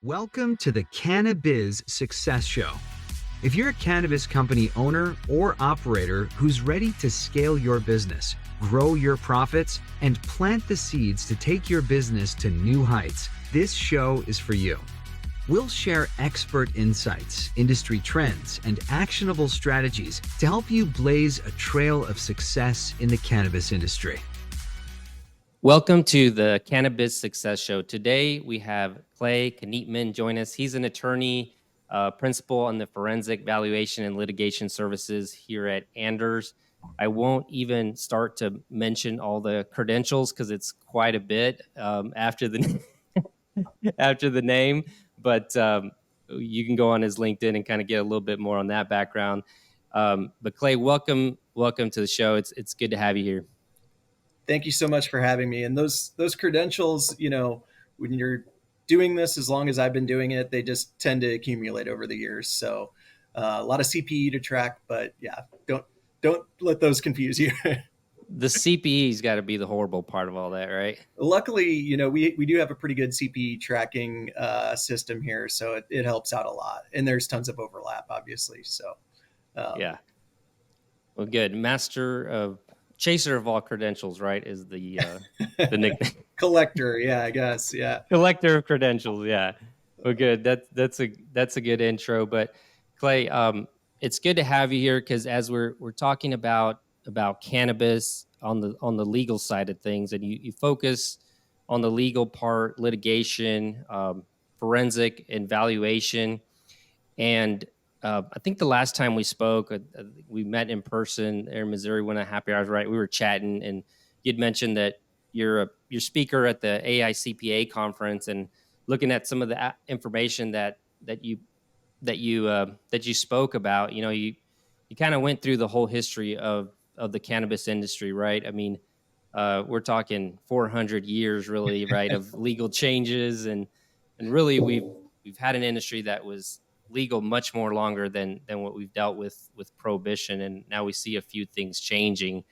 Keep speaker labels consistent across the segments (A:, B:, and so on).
A: Welcome to the CannaBiz Success Show. If you're a cannabis company owner or operator who's ready to scale your business, grow your profits, and plant the seeds to take your business to new heights, this show is for you. We'll share expert insights, industry trends, and actionable strategies to help you blaze a trail of success in the cannabis industry.
B: Welcome to the Cannabis Success Show. Today we have Kniepmann join us. He's an attorney, principal on the forensic valuation and litigation services here at Anders. I won't even start to mention all the credentials because it's quite a bit after the after the name, but you can go on his LinkedIn and kind of get a little bit more on that background. But Clay, welcome to the show. It's good to have you here.
C: Thank you so much for having me. And those credentials, when you're doing this, as long as I've been doing it, they just tend to accumulate over the years. So a lot of CPE to track, but yeah, don't let those confuse you.
B: The CPE's got to be the horrible part of all that, right?
C: Luckily, we do have a pretty good CPE tracking system here, so it helps out a lot. And there's tons of overlap, obviously. So
B: yeah. Well, good. Chaser of all credentials, right? Is the nickname.
C: Collector, yeah, I guess, yeah.
B: Collector of credentials, yeah. Well, good. That's a good intro. But Clay, it's good to have you here because as we're talking about cannabis on the legal side of things, and you focus on the legal part, litigation, forensic, and valuation, and I think the last time we spoke, we met in person there in Missouri when Happy Hours, right? We were chatting, and you'd mentioned that you're speaker at the AICPA conference, and looking at some of the information that you spoke about. You kind of went through the whole history of the cannabis industry, right? I mean, we're talking 400 years, really, right, of legal changes, and really we've had an industry that was legal much more longer than what we've dealt with prohibition, and now we see a few things changing.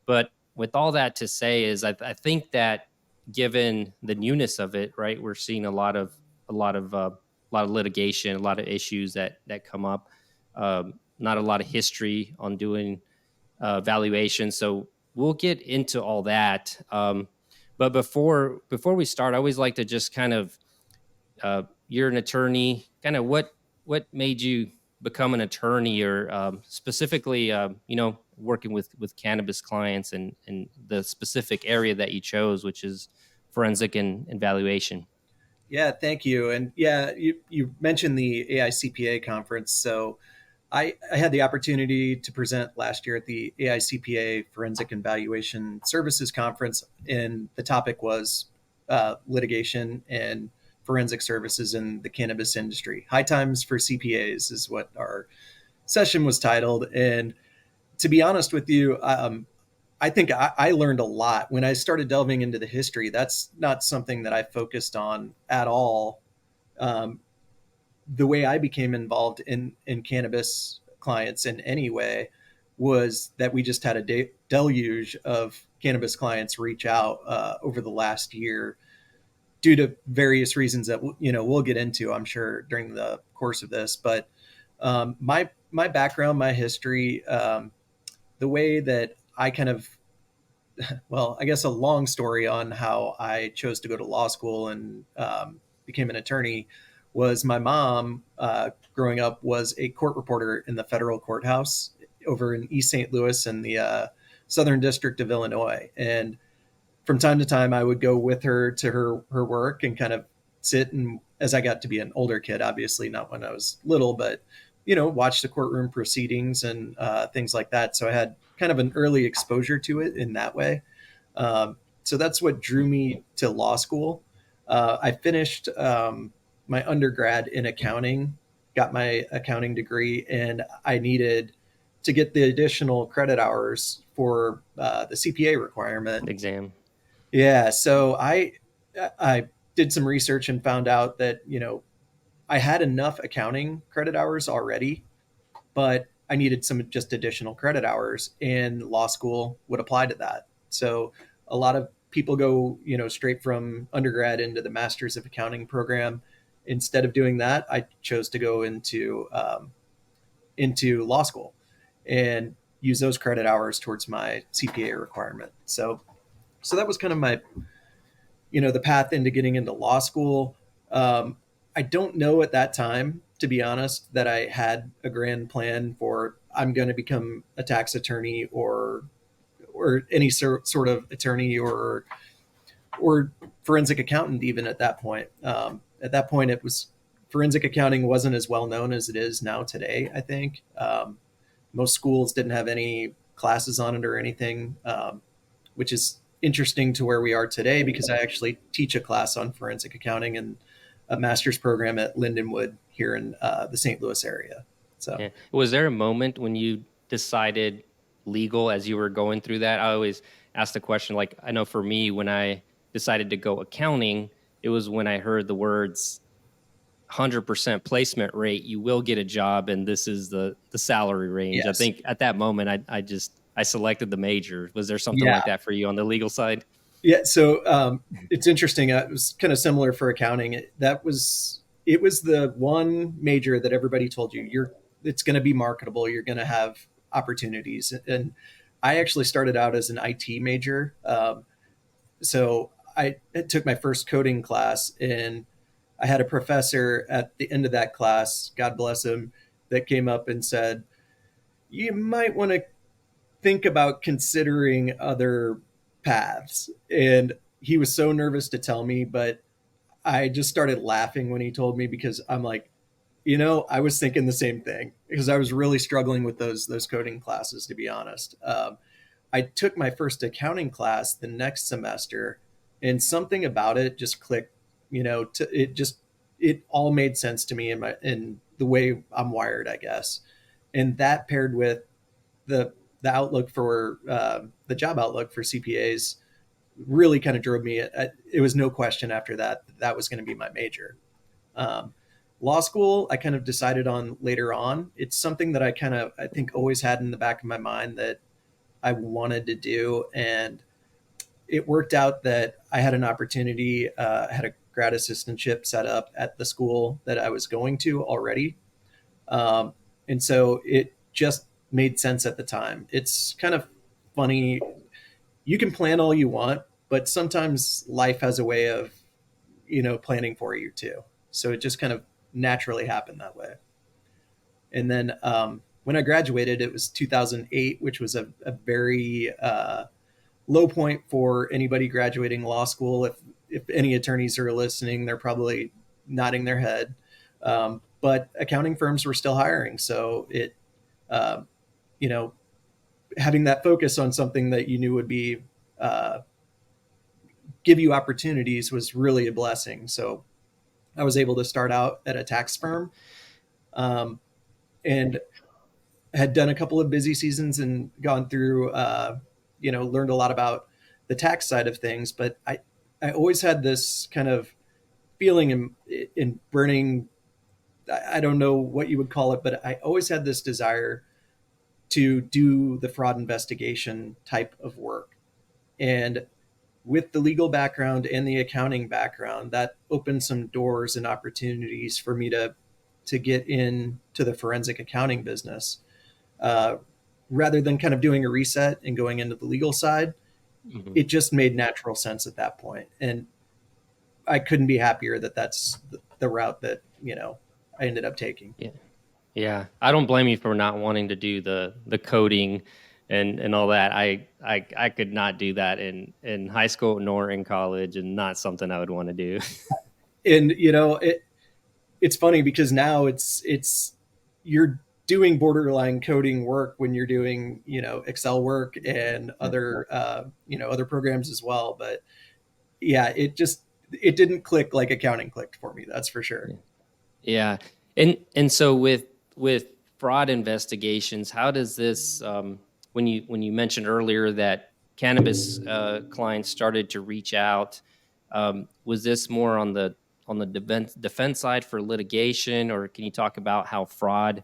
B: But with all that to say is I think that given the newness of it, right, we're seeing a lot of litigation, a lot of issues that come up, not a lot of history on doing valuation. So we'll get into all that. But before we start, I always like to just kind of, you're an attorney, kind of what made you become an attorney, or specifically, working with cannabis clients and the specific area that you chose, which is forensic and valuation.
C: Yeah, thank you. And yeah, you mentioned the AICPA conference. So I had the opportunity to present last year at the AICPA Forensic and Valuation Services Conference, and the topic was litigation and forensic services in the cannabis industry. High times for CPAs is what our session was titled. And to be honest with you, I think I learned a lot when I started delving into the history. That's not something that I focused on at all. The way I became involved in cannabis clients in any way was that we just had a deluge of cannabis clients reach out over the last year, due to various reasons that we'll get into, I'm sure, during the course of this. But my background, my history, the way that I kind of, well, I guess a long story on how I chose to go to law school and became an attorney was my mom, growing up, was a court reporter in the federal courthouse over in East St. Louis in the Southern District of Illinois. And from time to time, I would go with her to her work and kind of sit, and as I got to be an older kid, obviously not when I was little, but watch the courtroom proceedings and things like that. So I had kind of an early exposure to it in that way. So that's what drew me to law school. I finished my undergrad in accounting, got my accounting degree, and I needed to get the additional credit hours for the CPA requirement
B: Exam.
C: Yeah, so I did some research and found out that I had enough accounting credit hours already, but I needed some just additional credit hours, and law school would apply to that. So a lot of people go straight from undergrad into the Master's of Accounting program, instead of doing that, I chose to go into law school and use those credit hours towards my CPA requirement. So that was kind of my, the path into getting into law school. I don't know at that time, to be honest, that I had a grand plan for I'm going to become a tax attorney or any sort of attorney or forensic accountant. Even at that point, it was forensic accounting wasn't as well known as it is now today. I think most schools didn't have any classes on it or anything, which is interesting to where we are today because I actually teach a class on forensic accounting and a master's program at Lindenwood here in the St. Louis area. So,
B: Yeah. Was there a moment when you decided legal as you were going through that? I always ask the question, like, I know for me, when I decided to go accounting, it was when I heard the words 100% placement rate, you will get a job, and this is the salary range. I
C: yes.
B: think at that moment, I selected the major. Was there something
C: Yeah.
B: like that for you on the legal side?
C: Yeah. So it's interesting. It was kind of similar for accounting. It was the one major that everybody told you it's going to be marketable. You're going to have opportunities. And I actually started out as an IT major. So I took my first coding class, and I had a professor at the end of that class, God bless him, that came up and said, "You might want to think about considering other paths." And he was so nervous to tell me, but I just started laughing when he told me because I'm like, I was thinking the same thing because I was really struggling with those coding classes, to be honest. I took my first accounting class the next semester, and something about it just clicked. It all made sense to me in the way I'm wired, I guess. And that paired with the the outlook for the job outlook for CPAs really kind of drove me. It was no question after that was going to be my major. Um, Law school, I kind of decided on later on. It's something that I think always had in the back of my mind that I wanted to do, and it worked out that I had an opportunity. I had a grad assistantship set up at the school that I was going to already, um, and so it just made sense at the time. It's kind of funny. You can plan all you want, but sometimes life has a way of, planning for you too. So it just kind of naturally happened that way. And then when I graduated, it was 2008, which was a very low point for anybody graduating law school. If any attorneys are listening, they're probably nodding their head. But accounting firms were still hiring, so uh, you know, having that focus on something that you knew would be uh, give you opportunities was really a blessing. So I was able to start out at a tax firm, um, and had done a couple of busy seasons and gone through, learned a lot about the tax side of things. But I always had this kind of feeling in burning. I don't know what you would call it, but I always had this desire to do the fraud investigation type of work. And with the legal background and the accounting background, that opened some doors and opportunities for me to get into the forensic accounting business. Uh, Rather than kind of doing a reset and going into the legal side,
B: Mhm.
C: it just made natural sense at that point. And I couldn't be happier that that's the route that, I ended up taking.
B: Yeah. Yeah, I don't blame you for not wanting to do the coding and all that. I could not do that in high school nor in college, and not something I would want to do.
C: And, it's funny because now you're doing borderline coding work when you're doing, Excel work and other programs as well. But yeah, it didn't click like accounting clicked for me. That's for sure.
B: Yeah, and so with fraud investigations, how does this when you mentioned earlier that cannabis clients started to reach out, was this more on the defense side for litigation, or can you talk about how fraud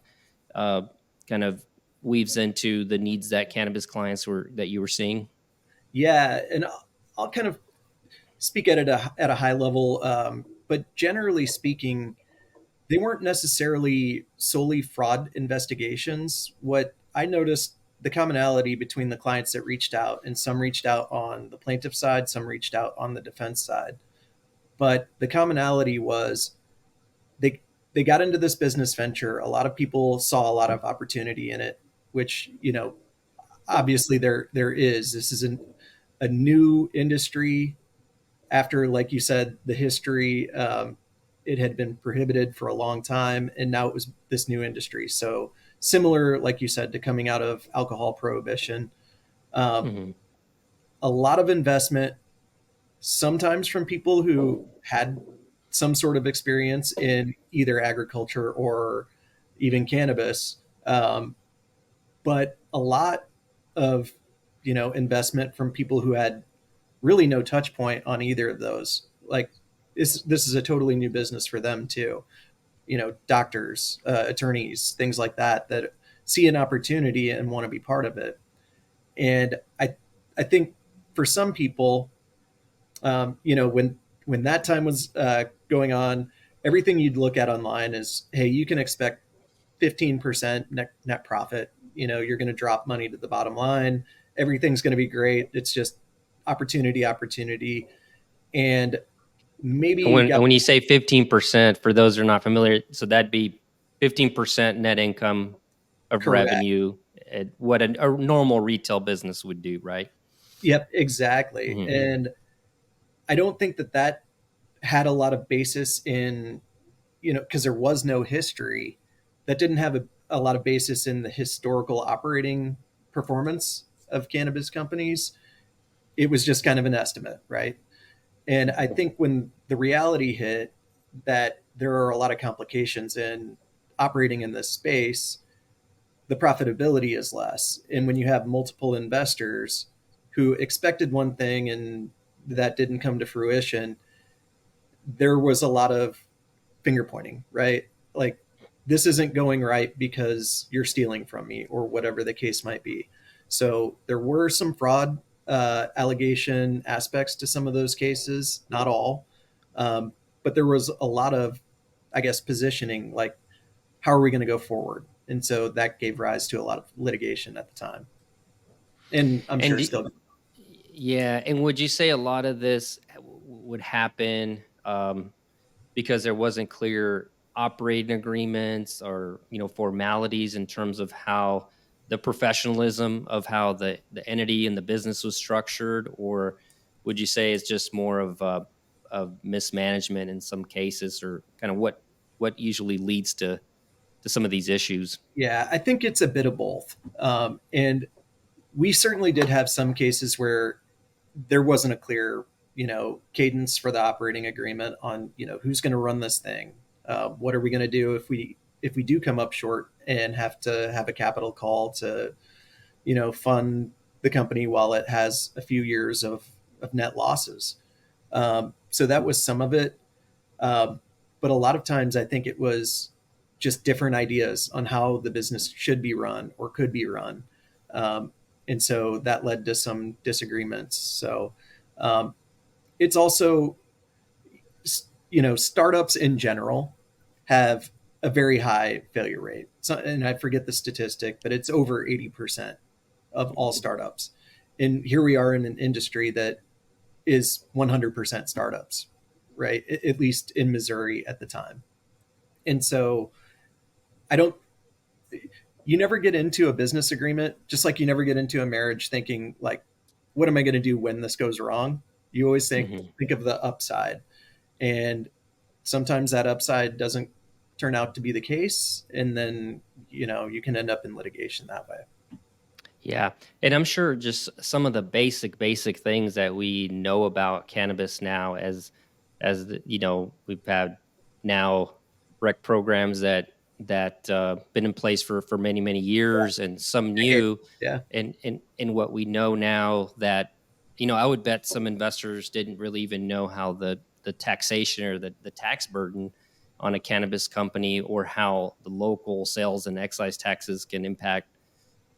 B: uh, kind of weaves into the needs that cannabis clients were that you were seeing?
C: Yeah, and I'll kind of speak at a high level, but generally speaking, they weren't necessarily solely fraud investigations. What I noticed, the commonality between the clients that reached out, and some reached out on the plaintiff side, some reached out on the defense side. But the commonality was they they got into this business venture. A lot of people saw a lot of opportunity in it, which, obviously there is. This isn't a new industry. After, like you said, the history, it had been prohibited for a long time, and now it was this new industry. So similar, like you said, to coming out of alcohol prohibition, um,
B: Hmm.
C: a lot of investment, sometimes from people who had some sort of experience in either agriculture or even cannabis, but a lot of investment from people who had really no touch point on either of those. Like this is a totally new business for them too. Doctors, attorneys, things like that that see an opportunity and want to be part of it. And I think for some people, when that time was going on, everything you'd look at online is, hey, you can expect 15% net profit. You're going to drop money to the bottom line. Everything's going to be great. It's just opportunity, opportunity. And maybe
B: And
C: you got,
B: when you say 15%, for those who are not familiar, so that'd be 15% net income of
C: correct.
B: revenue at what a normal retail business would do, right?
C: Yep, exactly.
B: Hmm.
C: And I don't think that had a lot of basis in, because there was no history, that didn't have a lot of basis in the historical operating performance of cannabis companies. It was just kind of an estimate, right? And I think when the reality hit that there are a lot of complications in operating in this space, the profitability is less. And when you have multiple investors who expected one thing and that didn't come to fruition, there was a lot of finger pointing, right? Like, this isn't going right because you're stealing from me, or whatever the case might be. So there were some fraud allegation aspects to some of those cases, not all, but there was a lot of, I guess, positioning, like, how are we going to go forward? And so that gave rise to a lot of litigation at the time, and I'm
B: And
C: sure
B: do,
C: still.
B: yeah, and would you say a lot of this would happen because there wasn't clear operating agreements or formalities in terms of how the professionalism of how the entity and the business was structured, or would you say it's just more of mismanagement in some cases, or kind of what usually leads to some of these issues?
C: Yeah, I think it's a bit of both. And we certainly did have some cases where there wasn't a clear, cadence for the operating agreement on, who's going to run this thing. What are we going to do if we do come up short and have to have a capital call to, fund the company while it has a few years of net losses. So that was some of it. But a lot of times I think it was just different ideas on how the business should be run or could be run. And so that led to some disagreements. So it's also, startups in general have a very high failure rate. So, and I forget the statistic, but it's over 80% of all startups. And here we are in an industry that is 100% startups, right? At least in Missouri at the time. And so I don't, you never get into a business agreement, just like you never get into a marriage thinking, like, what am I going to do when this goes wrong? You always
B: Hmm.
C: think of the upside. And sometimes that upside doesn't turn out to be the case. And then, you can end up in litigation that way.
B: Yeah, and I'm sure just some of the basic things that we know about cannabis now, we've had now rec programs that been in place for many years, and some
C: Okay.
B: new,
C: Yeah.
B: and what we know now that I would bet some investors didn't really even know how the taxation or the tax burden on a cannabis company, or how the local sales and excise taxes can impact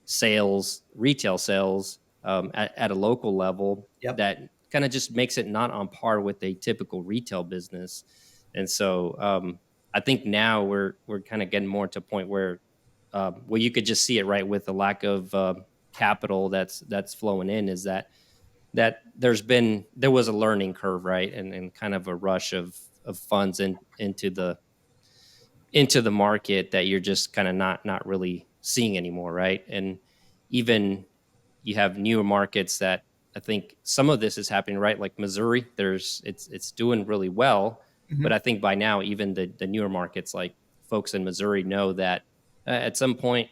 B: sales, retail sales, at a local level,
C: Yep.
B: that kind of just makes it not on par with a typical retail business. And so I think now we're kind of getting more to a point where you could just see it right with the lack of capital that's flowing in, is that there was a learning curve, right, and kind of a rush of funds into the market that you're just kind of not really seeing anymore, right? And even you have newer markets that I think some of this is happening, right? Like Missouri, it's doing really well, but
C: Mhm.
B: I think by now even the newer markets, like folks in Missouri, know that at some point,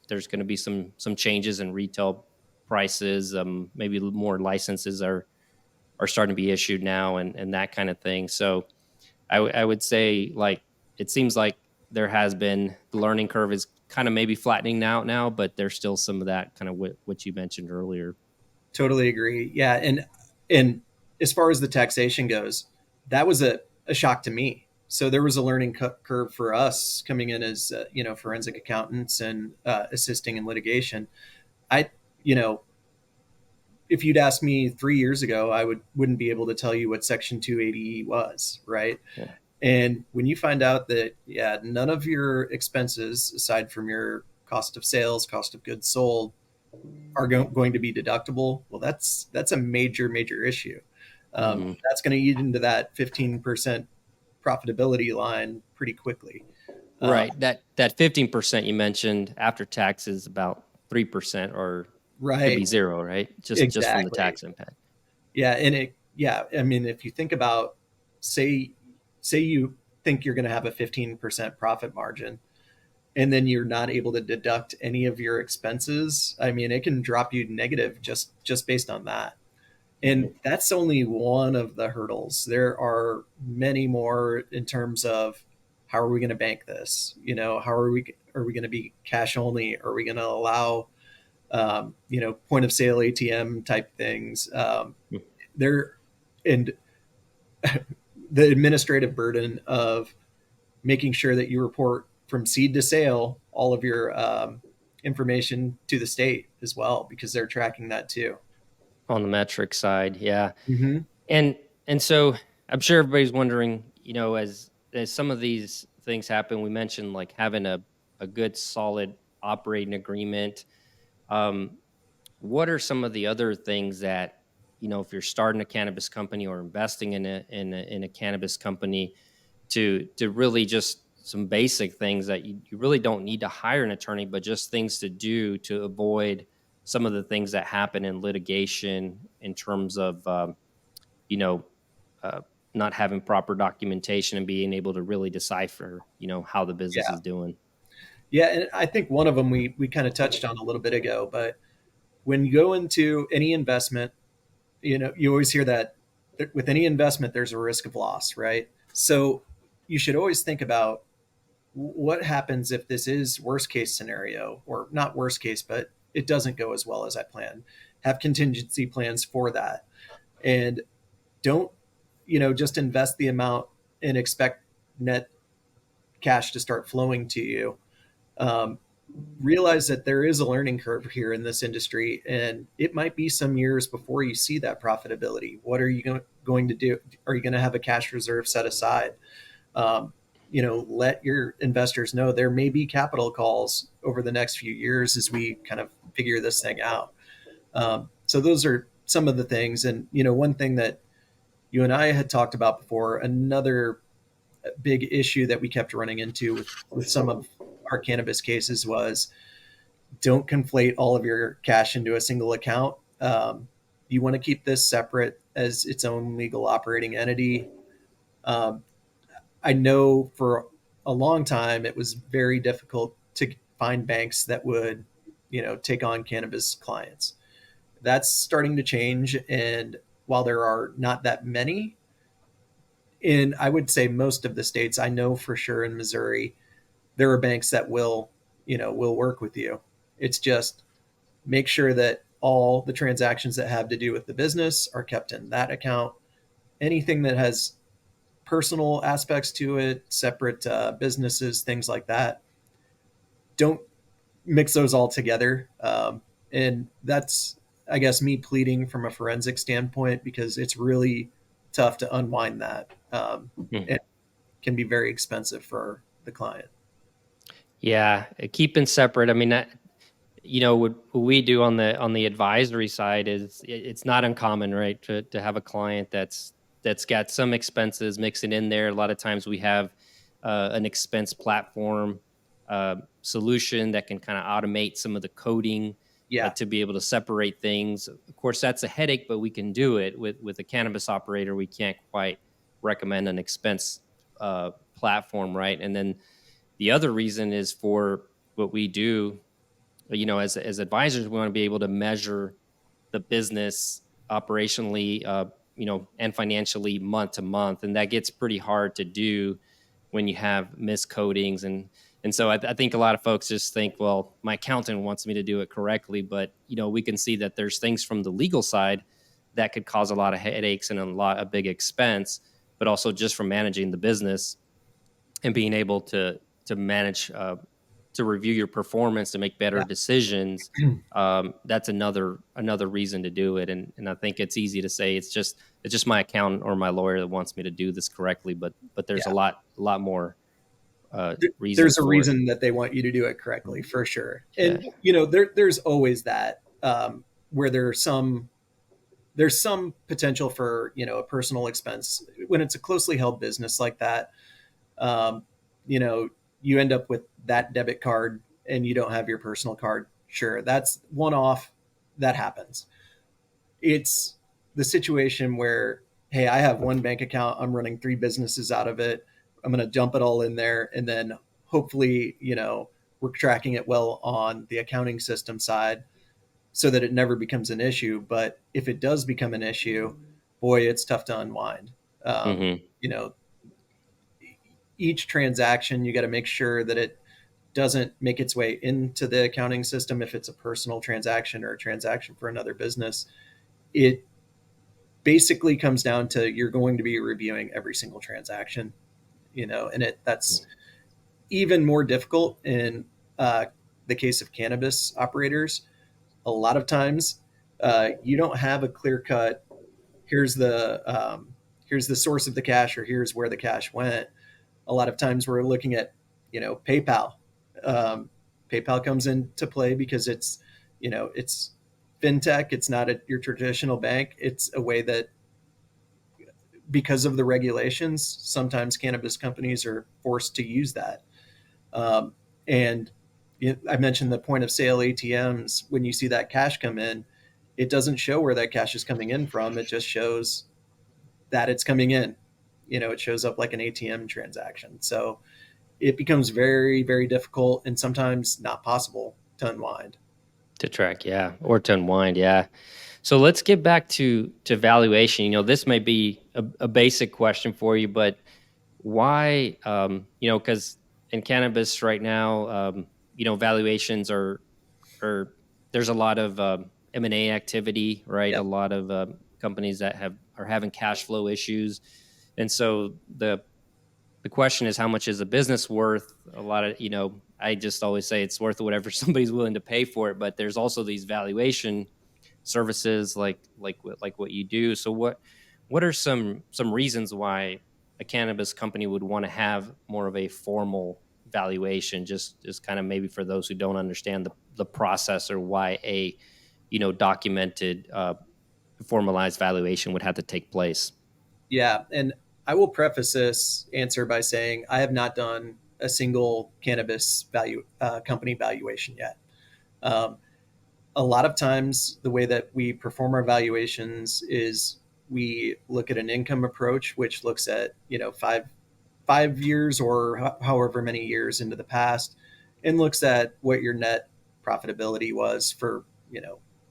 B: there's going to be some changes in retail prices. Maybe more licenses are starting to be issued now, and that kind of thing. So I would say, like, it seems like there has been the learning curve is kind of maybe flattening out now, but there's still some of that kind of what you mentioned earlier.
C: Totally agree. Yeah, and as far as the taxation goes, that was a shock to me. So there was a learning curve for us coming in as forensic accountants and assisting in litigation. I you know if you'd asked me 3 years ago, I wouldn't be able to tell you what Section 280 was, right?
B: Yeah.
C: And when you find out that, yeah, none of your expenses aside from your cost of sales, cost of goods sold, are going to be deductible, well, that's a major issue.
B: Hmm.
C: That's going to eat into that 15% profitability line pretty quickly. Uh,
B: Right. That 15% you mentioned after tax is about 3%, or could be
C: right,
B: zero, right? Just from the
C: exactly.
B: tax impact.
C: Yeah, yeah, I mean, if you think about, say, say you think you're going to have a 15% profit margin, and then you're not able to deduct any of your expenses, I mean, it can drop you negative just based on that. And
B: Right.
C: that's only one of the hurdles. There are many more in terms of how are we going to bank this? How are we going to be cash only? Are we going to allow point of sale ATM type things? There and the administrative burden of making sure that you report from seed to sale all of your information to the state as well, because they're tracking that too.
B: On the metric side, yeah.
C: Mm-hmm.
B: And so I'm sure everybody's wondering, as some of these things happen, we mentioned like having a good solid operating agreement. Um, what are some of the other things that, if you're starting a cannabis company or investing in a cannabis company, to really just some basic things that you really don't need to hire an attorney, but just things to do to avoid some of the things that happen in litigation in terms of you know, uh, not having proper documentation and being able to really decipher, how the business
C: Yeah.
B: is doing.
C: Yeah. And I think one of them we kind of touched on a little bit ago, but when you go into any investment, you always hear that with any investment, there's a risk of loss, right? So you should always think about what happens if this is worst case scenario, or not worst case, but it doesn't go as well as I planned. Have contingency plans for that. And don't, just invest the amount and expect net cash to start flowing to you. Um, Realize that there is a learning curve here in this industry, and it might be some years before you see that profitability. What are you going to do? Are you going to have a cash reserve set aside? Let your investors know there may be capital calls over the next few years as we kind of figure this thing out. So those are some of the things. And, one thing that you and I had talked about before, another big issue that we kept running into with some of our cannabis cases was, don't conflate all of your cash into a single account. You want to keep this separate as its own legal operating entity. Um, I know for a long time it was very difficult to find banks that would, take on cannabis clients. That's starting to change, and while there are not that many in, I would say, most of the states, I know for sure in Missouri, there are banks that will work with you. It's just make sure that all the transactions that have to do with the business are kept in that account. Anything that has personal aspects to it, separate businesses, things like that, don't mix those all together. And that's, I guess, me pleading from a forensic standpoint, because it's really tough to unwind that.
B: Hmm.
C: can be very expensive for the client.
B: Yeah, keeping separate. I mean, what we do on the advisory side is it's not uncommon, right, to have a client that's got some expenses mixing in there. A lot of times we have an expense platform solution that can kind of automate some of the coding
C: Yeah.
B: to be able to separate things. Of course, that's a headache, but we can do it with a cannabis operator. We can't quite recommend an expense platform, right? And then the other reason is for what we do, as advisors, we want to be able to measure the business operationally, and financially month to month, and that gets pretty hard to do when you have miscodings. And so I think a lot of folks just think, well, my accountant wants me to do it correctly, but we can see that there's things from the legal side that could cause a lot of headaches and a lot of big expense, but also just from managing the business and being able to manage to review your performance to make better
C: Yeah.
B: decisions. That's another reason to do it. And I think it's easy to say it's just my accountant or my lawyer that wants me to do this correctly, but there's
C: Yeah.
B: a lot more reasons
C: There's a
B: for it.
C: reason that they want you to do it correctly, for sure.
B: Yeah.
C: And there's always that, where there's some potential for a personal expense when it's a closely held business like that. um, you end up with that debit card and you don't have your personal card. Sure, that's one off. That happens. It's the situation where, hey, I have one bank account, I'm running three businesses out of it, I'm going to dump it all in there, and then hopefully we're tracking it well on the accounting system side so that it never becomes an issue. But if it does become an issue, boy, it's tough to unwind. um,
B: Hmm.
C: you know each transaction, you got to make sure that it doesn't make its way into the accounting system if it's a personal transaction or a transaction for another business. It basically comes down to you're going to be reviewing every single transaction, and that's even more difficult in the case of cannabis operators. A lot of times, you don't have a clear cut. Here's the here's the source of the cash, or here's where the cash went. A lot of times we're looking at PayPal. um, PayPal comes into play because it's fintech. It's not your traditional bank. It's a way that, because of the regulations, sometimes cannabis companies are forced to use that. And I mentioned the point of sale ATMs. When you see that cash come in, it doesn't show where that cash is coming in from. It just shows that it's coming in. It shows up like an ATM transaction. So it becomes very, very difficult and sometimes not possible to unwind.
B: To track, yeah, or to unwind, yeah. So let's get back to valuation. This may be a basic question for you, but why? Because in cannabis right now, valuations are there's a lot of M&A activity, right? A
C: Yep.
B: lot of companies that are having cash flow issues, and so the question is, how much is a business worth? A lot of, I just always say it's worth whatever somebody's willing to pay for it. But there's also these valuation services like what you do. So what are some reasons why a cannabis company would want to have more of a formal valuation? Just kind of maybe for those who don't understand the process, or why a documented formalized valuation would have to take place.
C: Yeah. And I will preface this answer by saying I have not done a single cannabis company valuation yet. Um, a lot of times, the way that we perform our valuations is we look at an income approach, which looks at 5 years or however many years into the past, and looks at what your net profitability was for,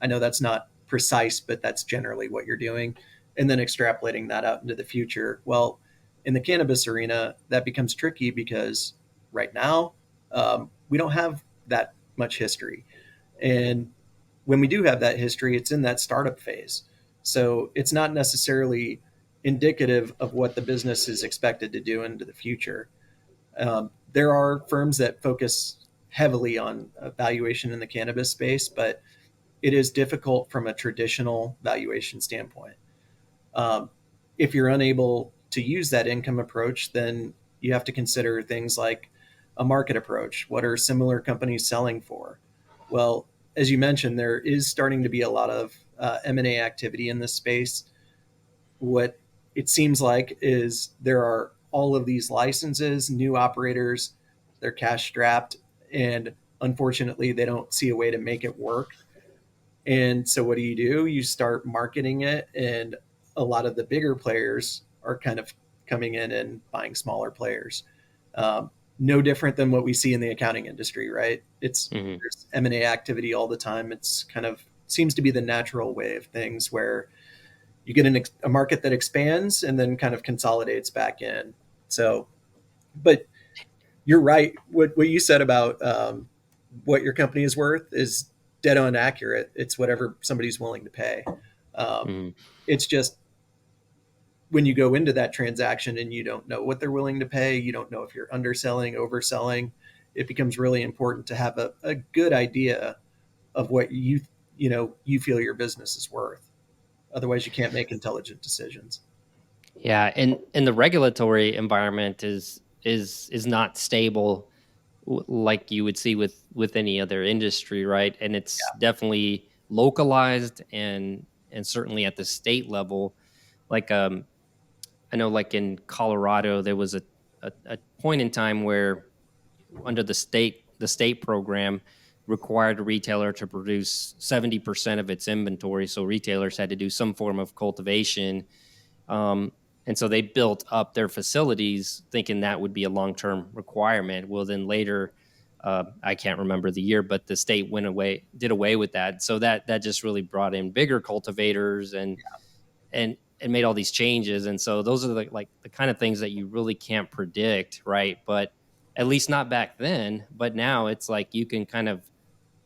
C: I know that's not precise, but that's generally what you're doing, and then extrapolating that out into the future. Well, in the cannabis arena, that becomes tricky because right now, we don't have that much history. And when we do have that history, it's in that startup phase. So it's not necessarily indicative of what the business is expected to do into the future. There are firms that focus heavily on valuation in the cannabis space, but it is difficult from a traditional valuation standpoint. Um, if you're unable to use that income approach, then you have to consider things like a market approach. What are similar companies selling for? Well, as you mentioned, there is starting to be a lot of M&A activity in this space. What it seems like is there are all of these licenses, new operators, they're cash strapped, and unfortunately, they don't see a way to make it work. And so, what do? You start marketing it, and a lot of the bigger players are kind of coming in and buying smaller players. No different than what we see in the accounting industry, right? It's
B: Hmm.
C: There's M&A activity all the time. It's kind of seems to be the natural way of things where you get a market that expands and then kind of consolidates back in. So, but you're right. What you said about what your company is worth is dead on accurate. It's whatever somebody's willing to pay. Um,
B: Hmm.
C: it's just when you go into that transaction and you don't know what they're willing to pay, you don't know if you're underselling, overselling. It becomes really important to have a good idea of what you feel your business is worth. Otherwise, you can't make intelligent decisions.
B: Yeah, and the regulatory environment is not stable like you would see with any other industry, right? And it's definitely localized and certainly at the state level. Like I know, like in Colorado, there was a point in time where under the state program required a retailer to produce 70% of its inventory. So retailers had to do some form of cultivation. Um, and so they built up their facilities thinking that would be a long term requirement. Well, then later, I can't remember the year, but the state did away with that. So that just really brought in bigger cultivators and made all these changes. And so those are the kind of things that you really can't predict, right? But at least not back then. But now it's like you can kind of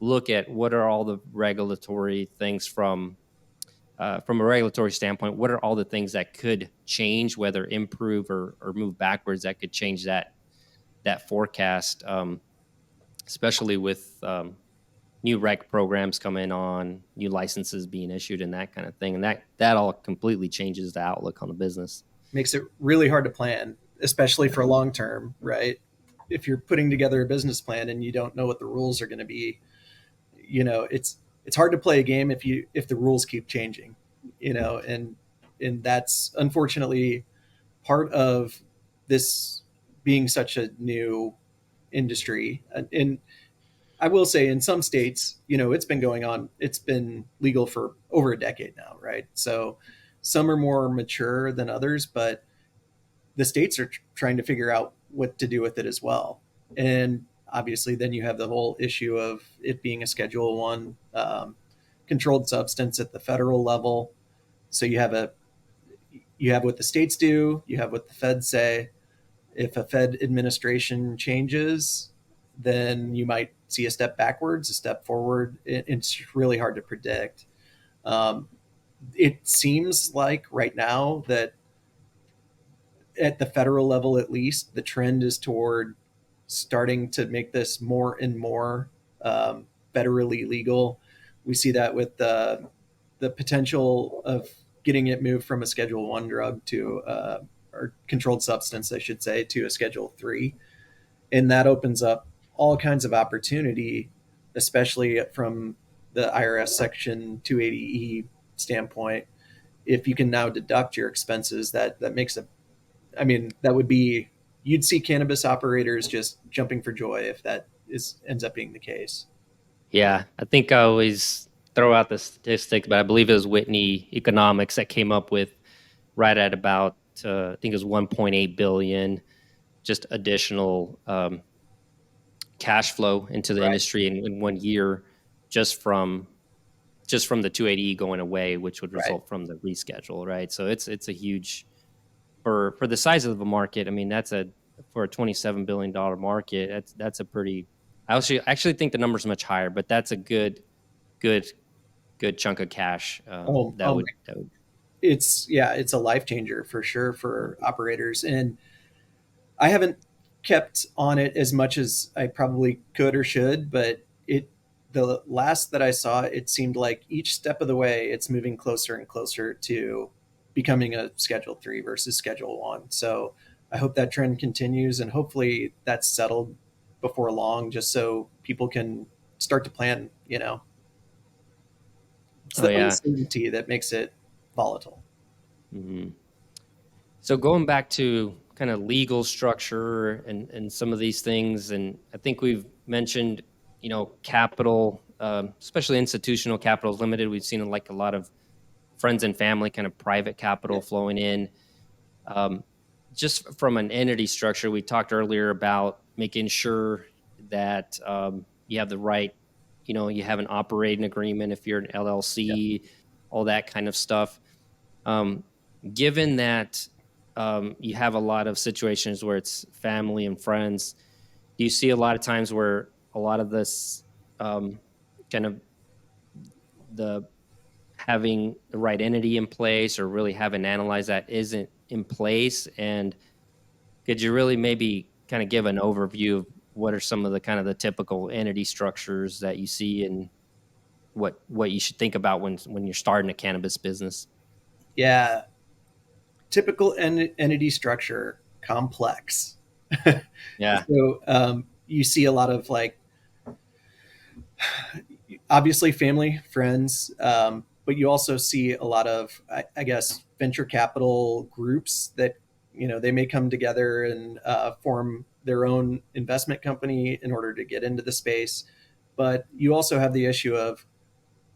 B: look at what are all the regulatory things from a regulatory standpoint, what are all the things that could change, whether improve or move backwards, that could change that forecast, especially with new rec programs coming on, new licenses being issued, and that kind of thing, and that all completely changes the outlook on the business.
C: Makes it really hard to plan, especially for long term, right? If you're putting together a business plan and you don't know what the rules are going to be, it's hard to play a game if the rules keep changing, and that's unfortunately part of this being such a new industry. And I will say in some states, it's been going on, it's been legal for over a decade now, right? So some are more mature than others, but the states are trying to figure out what to do with it as well. And obviously, then you have the whole issue of it being a Schedule One controlled substance at the federal level. So you have what the states do, you have what the feds say. If a Fed administration changes, then you might see a step backwards, a step forward. It's really hard to predict. Um, it seems like right now that at the federal level, at least, the trend is toward starting to make this more and more federally legal. We see that with the potential of getting it moved from a Schedule One drug to or controlled substance, I should say, to a Schedule Three, and that opens up all kinds of opportunity, especially from the IRS Section 280E standpoint. If you can now deduct your expenses, that makes a I mean, that would be you'd see cannabis operators just jumping for joy if that is ends up being the case.
B: Yeah, I think I always throw out the statistics, but I believe it was Whitney Economics that came up with right at about I think it was 1.8 billion just additional cash flow into the
C: Right.
B: industry in 1 year just from just from the 280 going away, which would
C: Right.
B: result from the reschedule, right? So it's a huge for the size of the market. I mean, that's a for a $27 billion market. That's a pretty. I actually think the number's much higher, but that's a good good chunk of cash
C: Oh,
B: that would.
C: it's a life changer for sure for operators, and I haven't kept on it as much as I probably could or should, but the last that I saw, it seemed like each step of the way, it's moving closer and closer to becoming a Schedule 3 versus Schedule 1. So I hope that trend continues, and hopefully that's settled before long, just so people can start to plan. It's
B: Oh
C: the
B: yeah.
C: uncertainty that makes it volatile.
B: Hmm. So going back to kind of legal structure and some of these things, and I think we've mentioned, capital, especially institutional capital is limited. We've seen like a lot of friends and family kind of private capital
C: Yeah.
B: flowing in. Um, just from an entity structure, we talked earlier about making sure that you have the right, you have an operating agreement if you're an
C: Yeah.
B: LLC, all that kind of stuff. Um, given that you have a lot of situations where it's family and friends, do you see a lot of times where a lot of this kind of the having the right entity in place or really having analyzed that isn't in place? And could you really maybe kind of give an overview of what are some of the kind of the typical entity structures that you see and what you should think about when you're starting a cannabis business?
C: Yeah. Typical entity structure, complex.
B: Yeah.
C: So you see a lot of like, obviously family, friends, but you also see a lot of, I guess, venture capital groups that they may come together and form their own investment company in order to get into the space. But you also have the issue of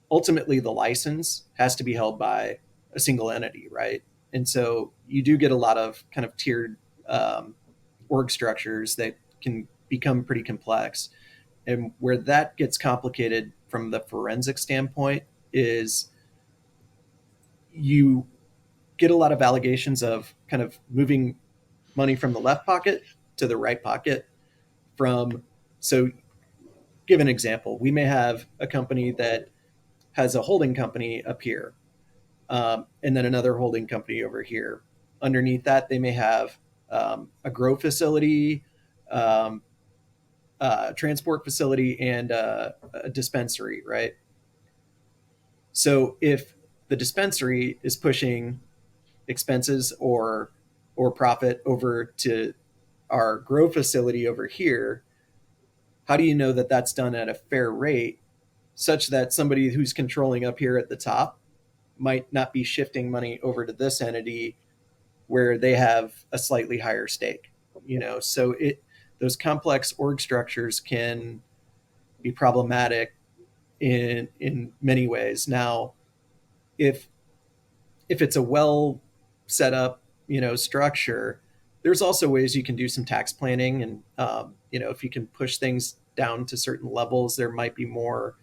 C: ultimately the license has to be held by a single entity, right? And so you do get a lot of kind of tiered um, org structures that can become pretty complex. And where that gets complicated from the forensic standpoint is you get a lot of allegations of kind of moving money from the left pocket to the right pocket from, so give an example. We may have a company that has a holding company up here, and then another holding company over here. Underneath that, they may have a grow facility, um, transport facility, and a dispensary, right? So if the dispensary is pushing expenses or profit over to our grow facility over here, how do you know that that's done at a fair rate such that somebody who's controlling up here at the top might not be shifting money over to this entity where they have a slightly higher stake? So those complex org structures can be problematic in many ways. Now, if it's a well set up structure, there's also ways you can do some tax planning, and if you can push things down to certain levels, there might be more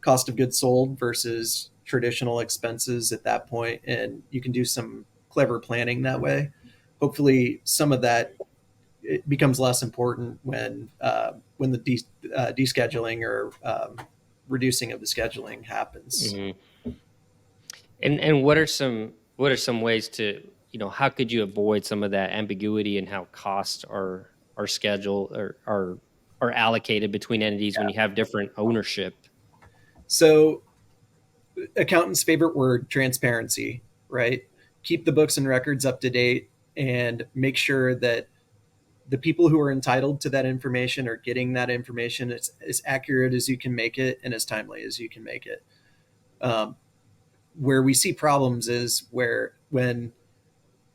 C: cost of goods sold versus traditional expenses at that point, and you can do some clever planning that way. Hopefully some of that, it becomes less important when the descheduling or reducing of the scheduling happens.
B: Hmm. And what are some ways to, how could you avoid some of that ambiguity and how costs are scheduled or are allocated between entities when you have different ownership?
C: So accountant's favorite word, transparency, right? Keep the books and records up to date and make sure that the people who are entitled to that information are getting that information as accurate as you can make it and as timely as you can make it. Um, where we see problems is when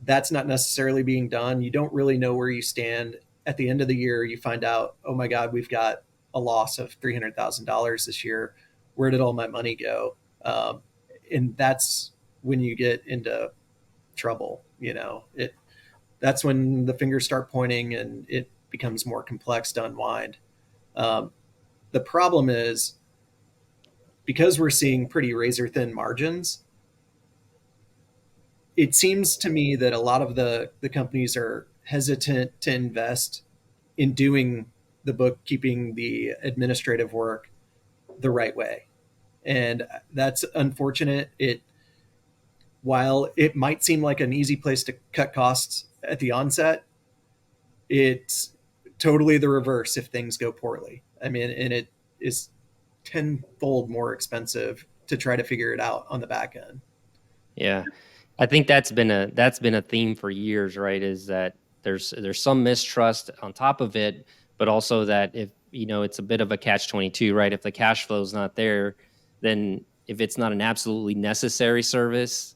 C: that's not necessarily being done, you don't really know where you stand. At the end of the year, you find out, oh my God, we've got a loss of $300,000 this year. Where did all my money go? And that's when you get into trouble. That's when the fingers start pointing and it becomes more complex to unwind. Um, the problem is because we're seeing pretty razor thin margins, it seems to me that a lot of the companies are hesitant to invest in doing the bookkeeping, the administrative work the right way. And that's unfortunate. While it might seem like an easy place to cut costs at the onset, it's totally the reverse if things go poorly. I mean, and it is tenfold more expensive to try to figure it out on the back end.
B: Yeah. I think that's been a theme for years, right? Is that there's some mistrust on top of it, but also that if it's a bit of a catch-22, right? If the cash flow is not there, then if it's not an absolutely necessary service,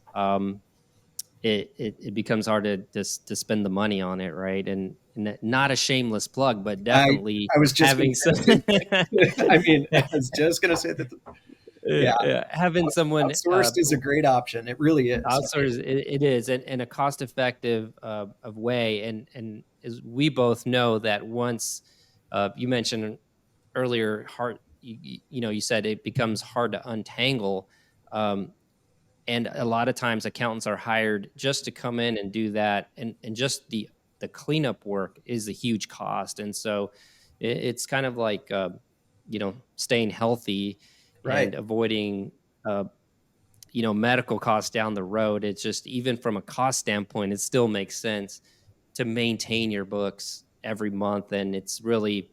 B: it becomes hard to spend the money on it, right? And not a shameless plug, but
C: I
B: definitely
C: I was just going
B: having
C: to say
B: some
C: the same thing. I mean, I was just going to say that. Yeah,
B: having someone
C: outsourced is a great option. It really is. I mean,
B: outsource, it is in a cost effective of way, and as we both know that once you mentioned earlier, hard you said it becomes hard to untangle. Um, and a lot of times accountants are hired just to come in and do that, and just the cleanup work is a huge cost. And so it's kind of like staying healthy
C: right.
B: and avoiding uh, medical costs down the road. It's just, even from a cost standpoint, it still makes sense to maintain your books every month, and it's really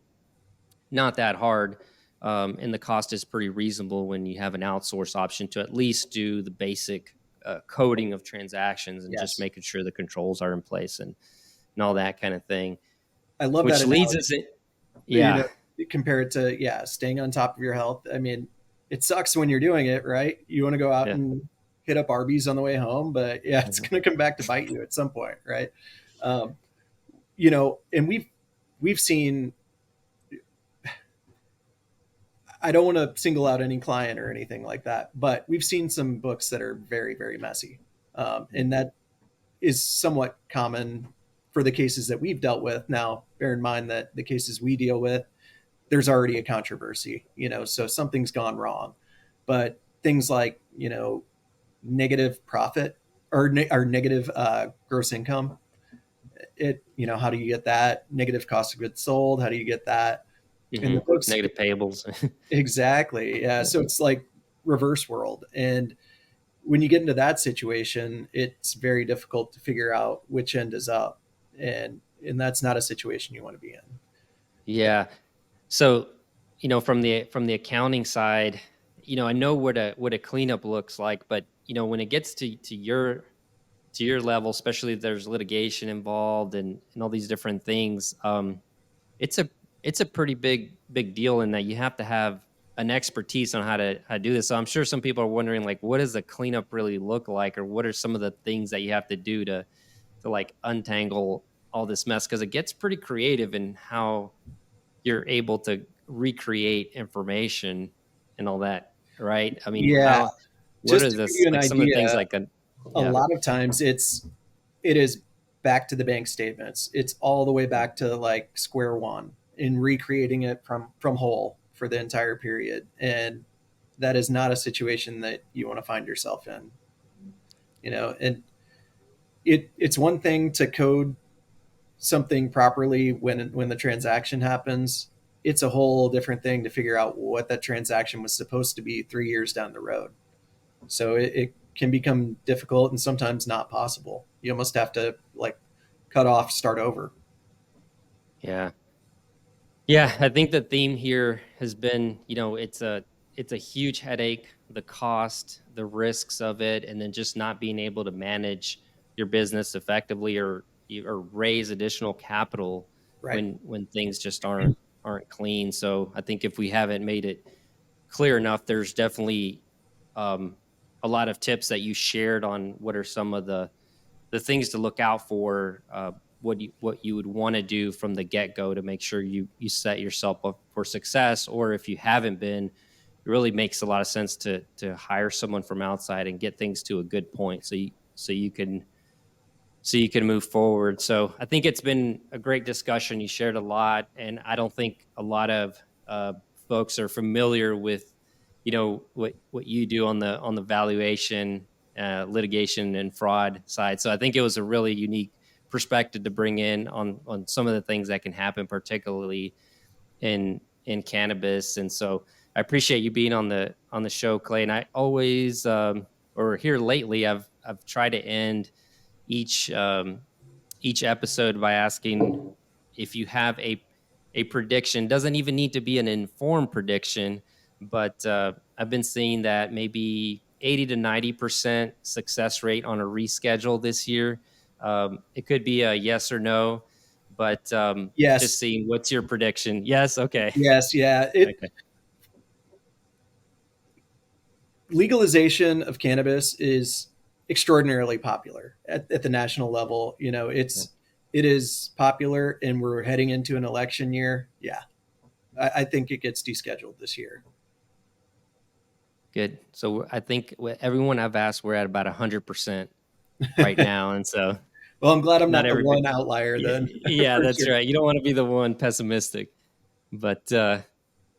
B: not that hard. And the cost is pretty reasonable when you have an outsource option to at least do the basic coding of transactions and just
C: Yes.
B: making sure the controls are in place and all that kind of thing.
C: I love that
B: Which leads
C: analogy.
B: us in,
C: You
B: yeah,
C: know, compare it to, yeah, staying on top of your health. I mean, it sucks when you're doing it, right? You want to go out
B: yeah,
C: and hit up Arby's on the way home, but yeah, it's
B: mhm,
C: going to come back to bite you at some point, right? Um, and we've seen. I don't want to single out any client or anything like that, but we've seen some books that are very, very messy, and that is somewhat common for the cases that we've dealt with. Now, bear in mind that the cases we deal with, there's already a controversy, so something's gone wrong. But things like, negative profit or negative gross income, how do you get that? Negative cost of goods sold, how do you get that? In the books,
B: negative payables.
C: exactly. Yeah. So it's like reverse world. And when you get into that situation, it's very difficult to figure out which end is up. And that's not a situation you want to be in.
B: Yeah. So, from the accounting side, I know what a cleanup looks like, but when it gets to your level, especially if there's litigation involved and all these different things, it's a it's a pretty big deal in that you have to have an expertise on how to do this. So I'm sure some people are wondering, like, what does a cleanup really look like, or what are some of the things that you have to do to like untangle all this mess, because it gets pretty creative in how you're able to recreate information and all that, right? I mean,
C: Yeah.
B: what
C: Just
B: are
C: to give you
B: this,
C: an
B: like, some of the
C: idea,
B: things like
C: a
B: yeah,
C: lot of times it is back to the bank statements. It's all the way back to like square one in recreating it from whole for the entire period. And that is not a situation that you want to find yourself in, and it's one thing to code something properly when the transaction happens. It's a whole different thing to figure out what that transaction was supposed to be 3 years down the road. So it can become difficult and sometimes not possible. You almost have to like cut off, start over.
B: yeah. Yeah, I think the theme here has been, it's a huge headache, the cost, the risks of it, and then just not being able to manage your business effectively, or raise additional capital
C: Right.
B: when things just aren't clean. So I think if we haven't made it clear enough, there's definitely um, a lot of tips that you shared on what are some of the things to look out for, what you would want to do from the get go to make sure you set yourself up for success. Or if you haven't been, it really makes a lot of sense to hire someone from outside and get things to a good point, so you can move forward. So I think it's been a great discussion. You shared a lot, and I don't think a lot of folks are familiar with, what you do on the valuation, litigation, and fraud side. So I think it was a really unique perspective to bring in on some of the things that can happen, particularly in cannabis. And so I appreciate you being on the show, Clay. And I always, or here lately, I've tried to end each each episode by asking if you have a prediction. Doesn't even need to be an informed prediction, but I've been seeing that maybe 80 to 90% success rate on a reschedule this year. It could be a yes or no, but just
C: Yes.
B: seeing what's your prediction. Yes. Okay.
C: Yes. Yeah.
B: Okay.
C: Legalization of cannabis is extraordinarily popular at the national level. It is popular, and we're heading into an election year. Yeah, I think it gets descheduled this year.
B: Good. So I think everyone I've asked, we're at about 100% right now, and so
C: Well, I'm glad I'm
B: not
C: not the
B: everybody.
C: one outlier then.
B: Yeah,
C: For
B: that's
C: sure.
B: right. You don't want to be the one pessimistic, but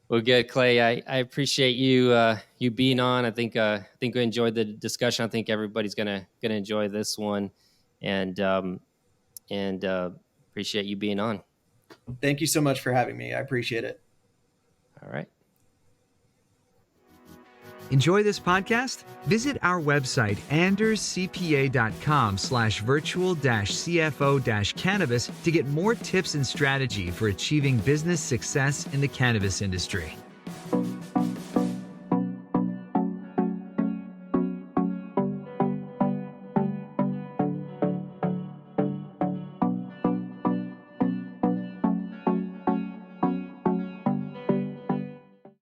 B: well, good, Clay. I appreciate you being on. I think we enjoyed the discussion. I think everybody's gonna enjoy this one, and appreciate you being on.
C: Thank you so much for having me. I appreciate it.
B: All right.
A: Enjoy this podcast? Visit our website, anderscpa.com/virtual-cfo-cannabis to get more tips and strategy for achieving business success in the cannabis industry.